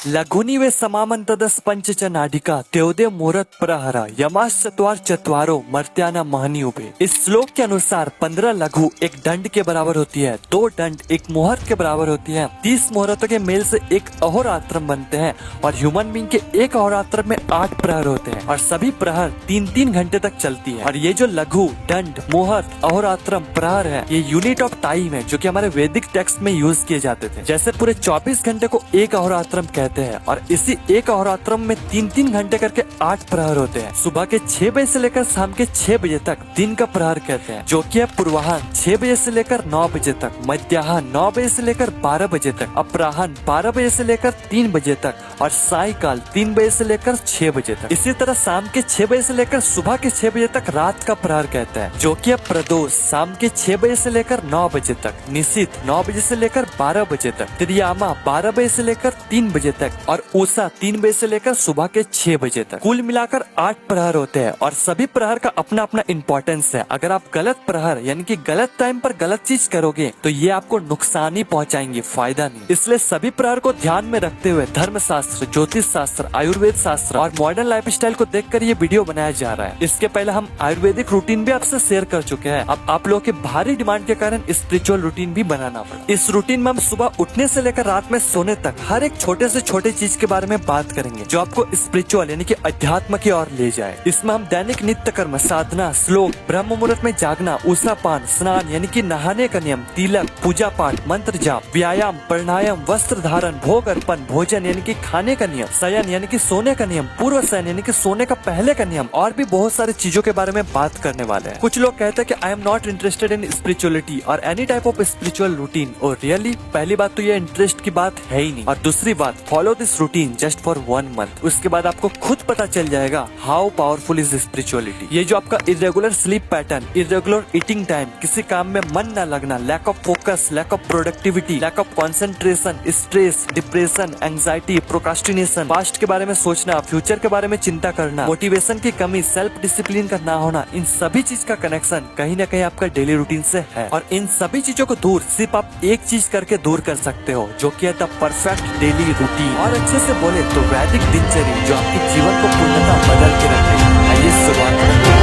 लघुनि वे समामंतदस पंचच नाडिका त्योदय मुहूर्त प्रहरा यमाश्चत्वार चत्वारो मर्त्याना महनी उभे। इस श्लोक के अनुसार 15 लघु एक दंड के बराबर होती है, 2 दंड एक मुहूर्त के बराबर होती है, 30 मुहूर्तों के मेल से एक अहोरात्रम बनते हैं और ह्यूमन बीइंग के एक अहोरात्रम में 8 प्रहर होते हैं और सभी प्रहर 3-3 घंटे तक चलती है। और ये जो लघु दंड मुहूर्त अहोरात्रम प्रहर है, ये यूनिट ऑफ टाइम है जो कि हमारे वैदिक टेक्स्ट में यूज किए जाते थे। जैसे पूरे 24 घंटे को एक अहोरात्रम कहते हैं और इसी एक अहोरात्रम में 3-3 घंटे करके 8 प्रहर होते हैं। सुबह के 6 बजे से लेकर शाम के 6 बजे तक दिन का प्रहर कहते हैं, जो कि है पूर्वाह्न 6 बजे से लेकर 9 बजे तक, मध्याह्न 9 बजे से लेकर 12 बजे तक, अपराह्न 12 बजे से लेकर 3 बजे तक और सायकाल 3 बजे से लेकर 6 बजे तक। इसी तरह शाम के 6 बजे से लेकर सुबह के 6 बजे तक रात का प्रहर कहते हैं, जो कि है प्रदोष शाम के 6 बजे से लेकर 9 बजे तक, निशित 9 बजे से लेकर 12 बजे तक, त्रियामा 12 बजे से लेकर 3 बजे तक और उषा 3 बजे से लेकर सुबह के 6 बजे तक। कुल मिलाकर 8 प्रहर होते हैं और सभी प्रहर का अपना अपना इम्पोर्टेंस है। अगर आप गलत प्रहर यानी कि गलत टाइम पर गलत चीज करोगे तो ये आपको नुकसान ही पहुंचाएंगे, फायदा नहीं। इसलिए सभी प्रहर को ध्यान में रखते हुए धर्म शास्त्र, ज्योतिष शास्त्र, आयुर्वेद शास्त्र और मॉडर्न लाइफस्टाइल को देखकर ये वीडियो बनाया जा रहा है। इसके पहले हम आयुर्वेदिक रूटीन भी आपसे शेयर कर चुके हैं। अब आप लोगों के भारी डिमांड के कारण स्पिरिचुअल रूटीन भी बनाना पड़ा। इस रूटीन में हम सुबह उठने से लेकर रात में सोने तक हर एक छोटे से छोटे चीज के बारे में बात करेंगे जो आपको स्पिरिचुअल यानी कि अध्यात्म की ओर ले जाए। इसमें हम दैनिक नित्य कर्म, साधना, श्लोक, ब्रह्म मुहूर्त में जागना, उषा पान, स्नान यानी कि नहाने का नियम, तिलक, पूजा पाठ, मंत्र जाप, व्यायाम, प्राणायाम, वस्त्र धारण, भोग अर्पण, भोजन यानी कि खाने का नियम, शयन यानी कि सोने का नियम, पूर्व शयन यानी कि सोने का पहले का नियम और भी बहुत सारी चीजों के बारे में बात करने वाले हैं। कुछ लोग कहते हैं कि I am not interested in spirituality और any type of spiritual routine. और रियली पहली बात तो ये इंटरेस्ट की बात है ही नहीं और दूसरी बात follow this routine just for 1 month. उसके बाद आपको खुद पता चल जाएगा हाउ पावरफुल इज स्पिरिचुअलिटी। ये जो आपका irregular sleep pattern, irregular eating time, किसी काम में मन न लगना, lack of focus, lack of productivity, lack of concentration, stress, depression, anxiety, procrastination, past के बारे में सोचना, फ्यूचर के बारे में चिंता करना, मोटिवेशन की कमी, सेल्फ डिसिप्लिन का ना होना, इन सभी चीज का कनेक्शन कहीं न कहीं आपका डेली रूटीन से है। और इन सभी चीजों को दूर सिर्फ आप एक चीज करके दूर कर सकते हो, जो कि है द परफेक्ट डेली रूटीन। और अच्छे से बोले तो वैदिक दिनचर्या जो आपके जीवन को पूर्णतः बदल के रखेगी। आइए शुरुआत करते हैं।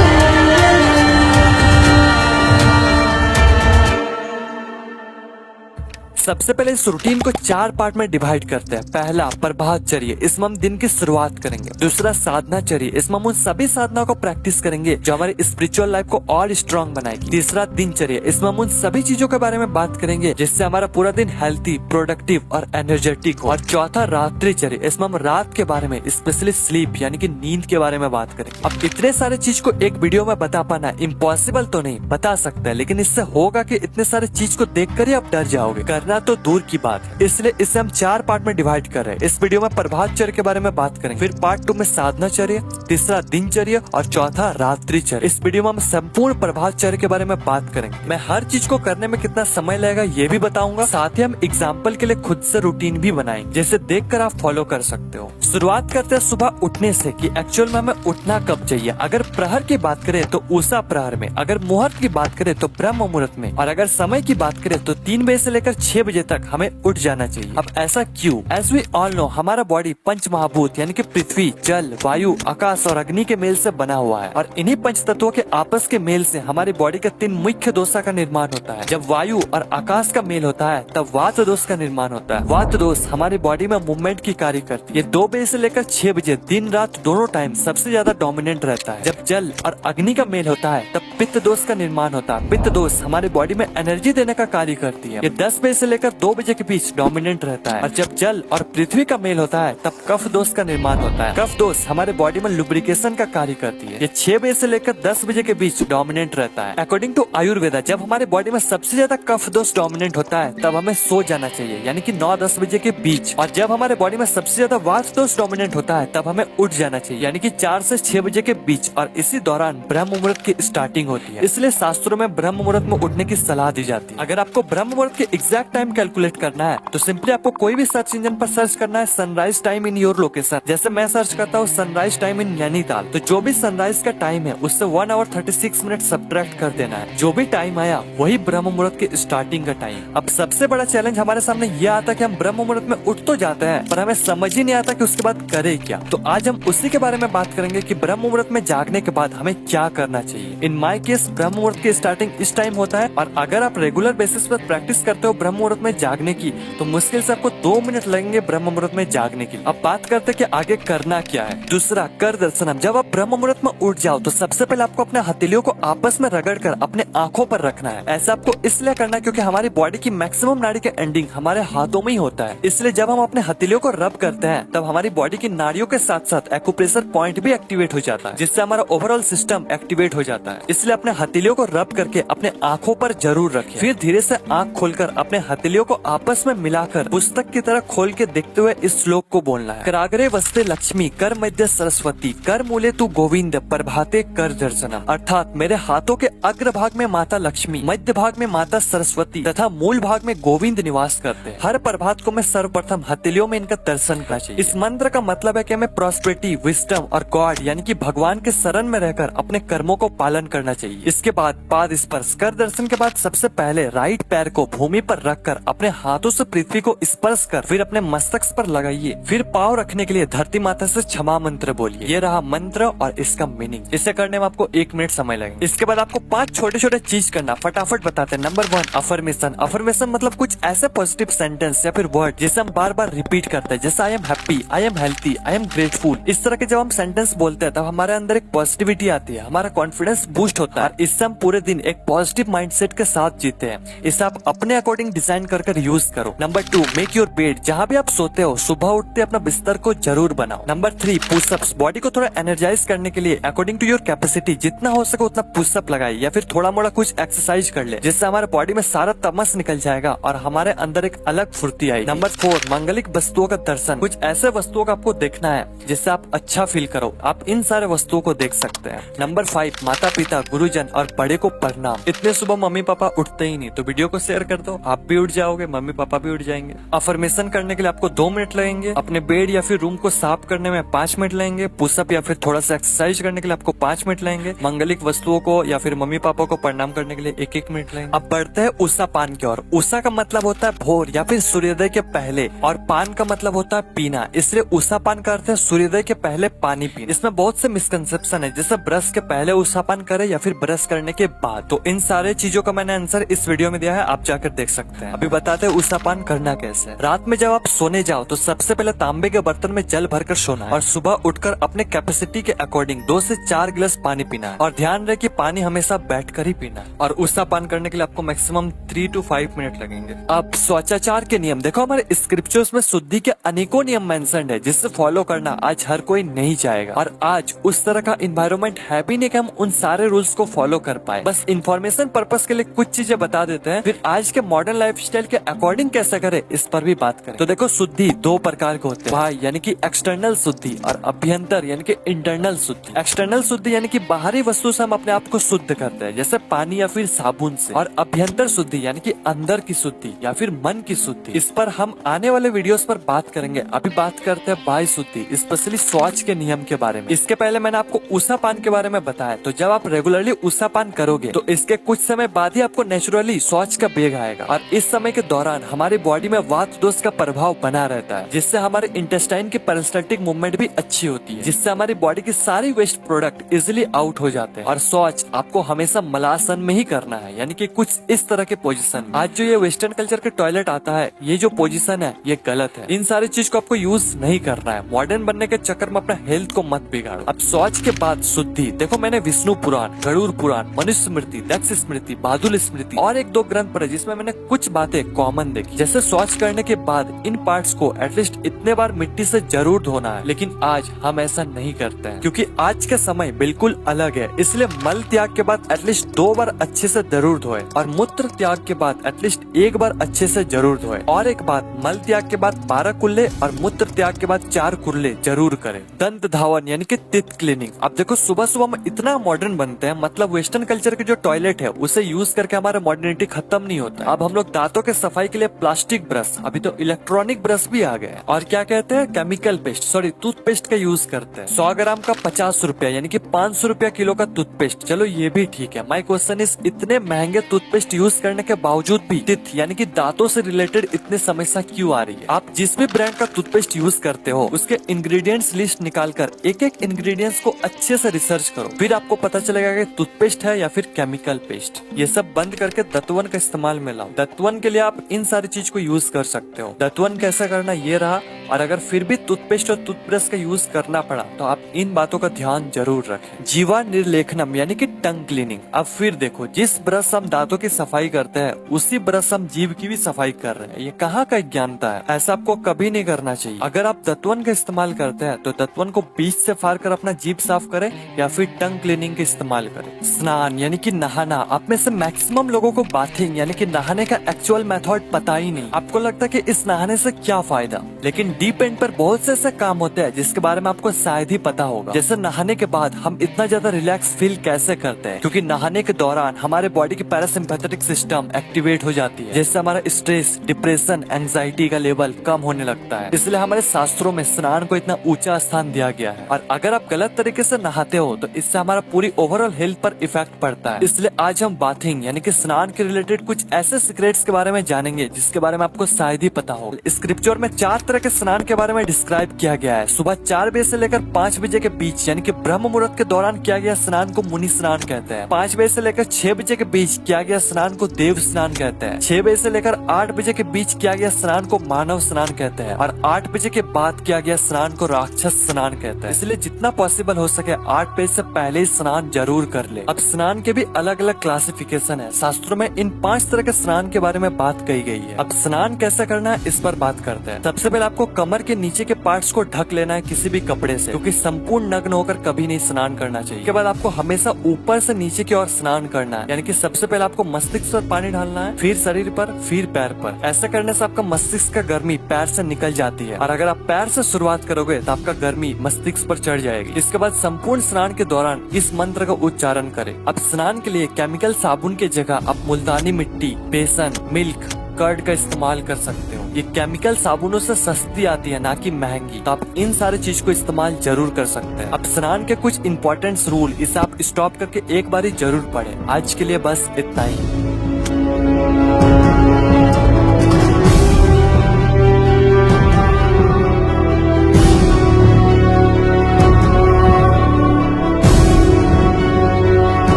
सबसे पहले इस रूटीन को 4 पार्ट में डिवाइड करते हैं। पहला प्रभातचर्या, इसमें हम दिन की शुरुआत करेंगे। दूसरा साधनाचर्या, इसमें हम उन सभी साधनाओं को प्रैक्टिस करेंगे जो हमारी स्पिरिचुअल लाइफ को और स्ट्रांग बनाएगी। तीसरा दिनचर्या, इसमें हम उन सभी चीजों के बारे में बात करेंगे जिससे हमारा पूरा दिन हेल्थी, प्रोडक्टिव और एनर्जेटिक हो। और चौथा रात्रिचर्या, इसमें हम रात के बारे में स्पेशली स्लीप यानी कि नींद के बारे में बात करेंगे। अब इतने सारे चीज को एक वीडियो में बता पाना इम्पॉसिबल तो नहीं, बता सकते हैं, लेकिन इससे होगा कि इतने सारे चीज को देखकर ही आप डर जाओगे, करना तो दूर की बात है। इसलिए इसे हम 4 पार्ट में डिवाइड कर रहे हैं। इस वीडियो में प्रभातचर्या के बारे में बात करेंगे, फिर पार्ट 2 में साधनाचर्या, तीसरा दिनचर्या और चौथा रात्रिचर्या। इस वीडियो में हम संपूर्ण प्रभातचर्या के बारे में बात करेंगे। मैं हर चीज को करने में कितना समय लगेगा ये भी बताऊंगा, साथ ही हम एग्जाम्पल के लिए खुद से रूटीन भी बनाएंगे जैसे देखकर आप फॉलो कर सकते हो। शुरुआत करते हैं सुबह उठने से कि एक्चुअल में हमें उठना कब चाहिए। अगर प्रहर की बात करें तो उषा प्रहर में, अगर मुहूर्त की बात करें तो ब्रह्म मुहूर्त में और अगर समय की बात करें तो 3 बजे से लेकर 6 बजे तक हमें उठ जाना चाहिए। अब ऐसा क्यों? एज वी ऑल नो हमारा बॉडी पंच महाभूत यानी कि पृथ्वी, जल, वायु, आकाश और अग्नि के मेल से बना हुआ है और इन्हीं पंच तत्वों के आपस के मेल से हमारी बॉडी के 3 मुख्य दोषा का निर्माण होता है। जब वायु और आकाश का मेल होता है तब वात दोष का निर्माण होता है। वात दोष हमारी बॉडी में मूवमेंट की कार्य करती है। ये 2 बजे से लेकर 6 बजे दिन रात दोनों टाइम सबसे ज्यादा डोमिनेंट रहता है। जब जल और अग्नि का मेल होता है तब पित्त दोष का निर्माण होता है। पित्त दोष हमारी बॉडी में एनर्जी देने का कार्य करती है। ये 10 बजे से लेकर 2 बजे के बीच डोमिनेंट रहता है। और जब जल और पृथ्वी का मेल होता है तब कफ दोष का निर्माण होता है। कफ दोष हमारे बॉडी में लुब्रिकेशन का कार्य करती है। ये 6 बजे से लेकर 10 बजे के बीच डोमिनेंट रहता है। अकॉर्डिंग टू आयुर्वेदा जब हमारे बॉडी में सबसे ज्यादा कफ दोष डोमिनेंट होता है तब हमें सो जाना चाहिए यानी कि 9-10 बजे के बीच। और जब हमारे बॉडी में सबसे ज्यादा वात दोष डोमिनेंट होता है तब हमें उठ जाना चाहिए यानी कि 4 से 6 बजे के बीच। और इसी दौरान ब्रह्म मुहूर्त की स्टार्टिंग होती है, इसलिए शास्त्रों में ब्रह्म मुहूर्त में उठने की सलाह दी जाती है। अगर आपको ब्रह्म मुहूर्त के एग्जैक्ट टाइम कैलकुलेट करना है तो सिंपली आपको कोई भी सर्च इंजन पर सर्च करना है sunrise time in your location. जैसे मैं सर्च करता हूँ सनराइज टाइम इन नैनीताल, तो जो भी सनराइज का टाइम है उससे 1 आवर 36 मिनट सब्ट्रैक्ट कर देना है। जो भी टाइम आया वही ब्रह्म मुहूर्त के स्टार्टिंग का टाइम। अब सबसे बड़ा चैलेंज हमारे सामने ये आता है कि हम ब्रह्म मुहूर्त में उठ तो जाते हैं पर हमें समझ ही नहीं आता कि उसके बाद करें क्या। तो आज हम उसी के बारे में बात करेंगे कि ब्रह्म मुहूर्त में जागने के बाद हमें क्या करना चाहिए। इन माय केस ब्रह्म मुहूर्त की स्टार्टिंग इस टाइम होता है और अगर आप रेगुलर बेसिस पर प्रैक्टिस करते हो ब्रह्म मुहूर्त में जागने की तो मुश्किल से आपको 2 मिनट लगेंगे ब्रह्म मुहूर्त में जागने की। अब बात करते हैं कि आगे करना क्या है। दूसरा, कर दर्शनम। जब आप ब्रह्म मुहूर्त में उठ जाओ तो सबसे पहले आपको अपने हथेलियों को आपस में रगड़कर अपने आंखों पर रखना है। ऐसा आपको इसलिए करना है क्योंकि हमारी बॉडी की मैक्सिमम नाड़ी के एंडिंग हमारे हाथों में ही होता है, इसलिए जब हम अपने हथेलियों को रब करते हैं तब हमारी बॉडी की नाड़ियों के साथ साथ एक्यूप्रेशर पॉइंट भी एक्टिवेट हो जाता है, जिससे हमारा ओवरऑल सिस्टम एक्टिवेट हो जाता है। इसलिए अपने हथेलियों को रब करके अपने आंखों पर जरूर रखें। फिर धीरे से आंख खोलकर अपने हथेलियों को आपस में मिलाकर पुस्तक की तरह खोल के देखते हुए इस श्लोक को बोलना है। कराग्रे वस्ते लक्ष्मी कर मध्य सरस्वती कर मूले तू गोविंद प्रभाते कर दर्शनम। अर्थात मेरे हाथों के अग्र भाग में माता लक्ष्मी, मध्य भाग में माता सरस्वती तथा मूल भाग में गोविंद निवास करते हैं। हर प्रभात को मैं सर्वप्रथम हथेलियों में इनका दर्शन करना चाहिए। इस मंत्र का मतलब है कि हमें प्रॉस्पेरिटी, विजडम और गॉड यानी कि भगवान के शरण में रहकर अपने कर्मों को पालन करना चाहिए। इसके बाद पाद स्पर्श। कर दर्शन के बाद सबसे पहले राइट पैर को भूमि पर रखकर अपने हाथों से पृथ्वी को स्पर्श कर फिर अपने मस्तक पर लगाइए। फिर पाँव रखने के लिए धरती माता से क्षमा मंत्र बोलिए। ये रहा मंत्र और इसका मीनिंग। इसे करने में आपको 1 मिनट समय लगेगा। इसके बाद आपको 5 छोटे छोटे चीज करना, फटाफट बताते हैं। Number 1, affirmation. अफर्मेशन मतलब कुछ ऐसे पॉजिटिव सेंटेंस या फिर वर्ड जिसे हम बार बार रिपीट करते हैं, जैसे I am happy, I am healthy, I am grateful. इस तरह के जब हम सेंटेंस बोलते हैं तब हमारे अंदर एक पॉजिटिविटी आती है, हमारा कॉन्फिडेंस बूस्ट होता है। इससे हम पूरे दिन एक पॉजिटिव माइंडसेट के साथ जीते हैं। इसे आप अपने अकॉर्डिंग डिजाइन कर यूज करो। Number 2, make your bed. जहाँ भी आप सोते हो सुबह उठते अपना बिस्तर को जरूर बनाओ। Number 3, pushups. बॉडी को थोड़ा एनर्जाइज करने के लिए अकॉर्डिंग टू योर कैपेसिटी जितना हो सके उतना पुशअप लगाए या फिर थोड़ा मोड़ा कुछ एक्सरसाइज कर ले, जिससे हमारे बॉडी में सारा तमस निकल जाएगा और हमारे अंदर एक अलग फुर्ती आएगी। नंबर 4, मांगलिक वस्तुओं का दर्शन। कुछ ऐसे वस्तुओं का आपको देखना है जिससे आप अच्छा फील करो। आप इन सारे वस्तुओं को देख सकते हैं। नंबर 5, माता पिता, गुरुजन और बड़े को प्रणाम। इतने सुबह मम्मी पापा उठते ही नहीं, तो वीडियो को शेयर कर दो, आप भी उठ जाओगे, मम्मी पापा भी उठ जाएंगे। अफर्मेशन करने के लिए आपको 2 मिनट लगेंगे। अपने बेड या फिर रूम को साफ करने में 5 मिनट लगेंगे। पुशअप या फिर थोड़ा सा एक्सरसाइज करने के लिए आपको 5 मिनट लगेंगे। मांगलिक वस्तुओं को या फिर मम्मी पापा को प्रणाम करने के लिए 1-1 मिनट लगेंगे। अब बढ़ते हैं उषा पान की ओर। उषा का मतलब होता है भोर या फिर सूर्योदय के पहले और पान का मतलब होता है पीना, इसलिए उषा पान का अर्थ है सूर्योदय के पहले पानी पीना। इसमें बहुत से मिसकंसेप्शन है, जैसे ब्रश के पहले उषा पान करे या फिर ब्रश करने के बाद। तो इन सारे चीजों का मैंने आंसर इस वीडियो में दिया है, आप जाकर देख सकते हैं। अभी बताते हैं उषा पान करना कैसे। रात में जब आप सोने जाओ तो सबसे पहले तांबे के बर्तन में जल भरकर सोना है और सुबह उठकर अपने कैपेसिटी के अकॉर्डिंग 2 से 4 गिलास पानी पीना है और ध्यान रहे कि पानी हमेशा बैठकर ही पीना है। और उषा पान करने के लिए आपको मैक्सिमम 3 to 5 मिनट लगेंगे। अब स्वचाचार के नियम देखो, हमारे स्क्रिप्चर्स में शुद्धि के अनेकों नियम मेंशन्ड है जिससे फॉलो करना आज हर कोई नहीं चाहेगा और आज उस तरह का इन्वायरमेंट है भी नहीं कि हम उन सारे रूल्स को फॉलो कर पाए। बस इन्फॉर्मेशन पर्पस के लिए कुछ चीजें बता देते हैं, फिर आज के मॉडर्न लाइफस्टाइल के अकॉर्डिंग कैसे करें इस पर भी बात करें। तो देखो, शुद्धि 2 प्रकार के होते हैं, भाई यानी कि एक्सटर्नल शुद्धि और अभ्यंतर यानी कि इंटरनल शुद्धि। एक्सटर्नल शुद्धि यानी कि बाहरी वस्तु से हम अपने आप को शुद्ध करते हैं, जैसे पानी या फिर साबुन से। और अभ्यंतर शुद्धि यानी कि अंदर की शुद्धि या फिर मन की शुद्धि। इस पर हम आने वाले वीडियोस पर बात करेंगे। अभी बात करते हैं बाह्य शुद्धि, स्पेशली शौच के नियम के बारे में। इसके पहले मैंने आपको उषा पान के बारे में बताया, तो जब आप रेगुलरली उषा पान करोगे तो इसके कुछ समय बाद ही आपको नेचुरली शौच का बेग आएगा और इस समय के दौरान हमारी बॉडी में वात दोष का प्रभाव बना रहता है, जिससे हमारे इंटेस्टाइन की पेरिस्टाल्टिक मूवमेंट भी अच्छी होती है, जिससे हमारी बॉडी की सारी वेस्ट प्रोडक्ट इजिली आउट हो जाते हैं। और शौच आपको हमेशा मलासन में ही करना है, यानी कि कुछ इस तरह के पोजीशन। आज जो ये वेस्टर्न कल्चर के टॉयलेट आता है, ये जो पोजीशन है ये गलत है। इन सारी चीज को आपको यूज नहीं करना है। मॉडर्न बनने के चक्कर में अपना हेल्थ को मत बिगाड़ो। अब शौच के बाद शुद्धि देखो, मैंने विष्णु पुराण, गरुड़ पुराण, मनुष्य स्मृति, दक्ष स्मृति, बादुल स्मृति और 1-2 ग्रंथ पढ़े जिसमें मैंने कुछ बातें कॉमन देखी, जैसे शौच करने के बाद इन पार्ट्स को एटलीस्ट इतने बार मिट्टी से जरूर धोना है। लेकिन आज हम ऐसा नहीं करते हैं क्योंकि आज के समय बिल्कुल अलग है, इसलिए मल त्याग के बाद एटलीस्ट 2 बार अच्छे से जरूर धोए और मूत्र त्याग के बाद एटलीस्ट 1 बार अच्छे से जरूर धोए। और एक बात, मल त्याग के बाद 12 कुल्ले और मूत्र त्याग के बाद 4 कुल्ले जरूर करें। दंत धावन यानी कि टीथ क्लीनिंग। अब देखो, सुबह सुबह में इतना मॉडर्न बनते हैं, मतलब वेस्टर्न कल्चर के जो टॉयलेट है उसे यूज करके हमारा मॉडर्निटी खत्म नहीं होता। अब हम लोग दांतों के सफाई के लिए प्लास्टिक ब्रश, अभी तो इलेक्ट्रॉनिक ब्रश भी आ गए। और क्या कहते हैं, केमिकल पेस्ट, सॉरी टूथपेस्ट का यूज करते हैं। 100 ग्राम का 50 रुपया यानी कि 500 रुपया किलो का टूथपेस्ट। चलो ये भी ठीक है। माई क्वेश्चन इज, इतने महंगे टूथपेस्ट यूज करने के बावजूद भी टीथ यानी कि दांतों से रिलेटेड इतनी समस्या क्यों आ रही है? आप जिस भी ब्रांड का टूथपेस्ट यूज करते हो उसके इंग्रेडिएंट्स लिस्ट निकालकर एक एक इंग्रेडिएंट्स को अच्छे से रिसर्च करो, फिर आपको पता चलेगा कि टूथपेस्ट है या फिर केमिकल पेस्ट। ये सब बंद करके दतवन का इस्तेमाल में लाओ। दतवन के लिए आप इन सारी चीज को यूज कर सकते हो। दतवन कैसे करना ये रहा। और अगर फिर भी टूथपेस्ट और टूथब्रश का यूज करना पड़ा तो आप इन बातों का ध्यान जरूर रखें। जीवा निर्लेखनम यानी कि टंग क्लीनिंग। अब फिर देखो, जिस ब्रश हम दांतों की सफाई करते हैं उसी ब्रश हम जीभ की भी सफाई कर रहे हैं। ये कहाँ का ज्ञानता है? ऐसा आपको कभी नहीं करना चाहिए। अगर आप दतवन का इस्तेमाल करते हैं तो दतवन को बीच से फाड़ कर अपना जीभ साफ करें या फिर टंग क्लीनिंग का इस्तेमाल करें। स्नान यानी कि नहाना। आप में से मैक्सिमम लोगों को बाथिंग यानी कि नहाने का एक्चुअल मेथड पता ही नहीं। आपको लगता है कि इस नहाने से क्या फायदा, लेकिन डीप एंड पर बहुत से ऐसे काम होते हैं जिसके बारे में आपको शायद ही पता होगा। जैसे नहाने के बाद हम इतना ज्यादा रिलैक्स फील कैसे करते हैं, क्योंकि नहाने के दौरान हमारे बॉडी की पैरासिम्पैथेटिक सिस्टम एक्टिवेट हो जाती है, जिससे हमारा स्ट्रेस, डिप्रेशन, एंजाइटी का लेवल कम होने लगता है। इसलिए हमारे शास्त्रों में स्नान को इतना ऊंचा स्थान दिया गया है। और अगर आप गलत तरीके से नहाते हो तो इससे हमारा पूरी ओवरऑल हेल्थ पर इफेक्ट पड़ता है। इसलिए आज हम बाथिंग यानी कि स्नान के रिलेटेड कुछ ऐसे सीक्रेट्स के बारे में जानेंगे जिसके बारे में आपको शायद ही पता हो। स्क्रिप्चर में 4 तरह के स्नान के बारे में डिस्क्राइब किया गया है। सुबह 4 बजे से लेकर 5 बजे के बीच यानी कि ब्रह्म मुहूर्त के दौरान किया गया स्नान को मुनि स्नान कहते हैं। 5 बजे से लेकर 6 बजे के बीच किया गया स्नान को देव स्नान कहते हैं। 6 बजे से लेकर 8 बजे के बीच किया गया स्नान को मानव स्नान कहते हैं। और 8 बजे के बाद किया गया स्नान को राक्षस स्नान कहते हैं। इसलिए जितना पॉसिबल हो सके 8 बजे से पहले ही स्नान जरूर कर ले। अब स्नान के भी अलग अलग क्लासिफिकेशन है। शास्त्रों में इन 5 तरह के स्नान के बारे में बात कही गई है। अब स्नान कैसे करना है इस पर बात करते हैं। सबसे पहले आपको कमर के नीचे के पार्ट्स को ढक लेना है किसी भी कपड़े से, क्योंकि संपूर्ण नग्न होकर कभी नहीं स्नान करना चाहिए। इसके बाद आपको हमेशा ऊपर से नीचे की ओर स्नान करना है, यानी कि सबसे पहले आपको मस्तिष्क पर पानी डालना है, फिर शरीर पर, फिर पैर पर। ऐसा करने से आपका मस्तिष्क का गर्मी पैर से निकल जाती है। और अगर आप पैर से शुरुआत करोगे तो आपका गर्मी मस्तिष्क पर चढ़ जाएगी। इसके बाद संपूर्ण स्नान के दौरान इस मंत्र का उच्चारण करें। अब स्नान के लिए केमिकल साबुन की जगह आप मुल्तानी मिट्टी, बेसन, मिल्क, कर्ड का इस्तेमाल कर सकते हो। ये केमिकल साबुनों से सस्ती आती है, ना कि महंगी। तो आप इन सारे चीज को इस्तेमाल जरूर कर सकते हैं। अब स्नान के कुछ इंपॉर्टेंट रूल, इसे आप स्टॉप करके एक बार ही जरूर पढ़ें। आज के लिए बस इतना ही।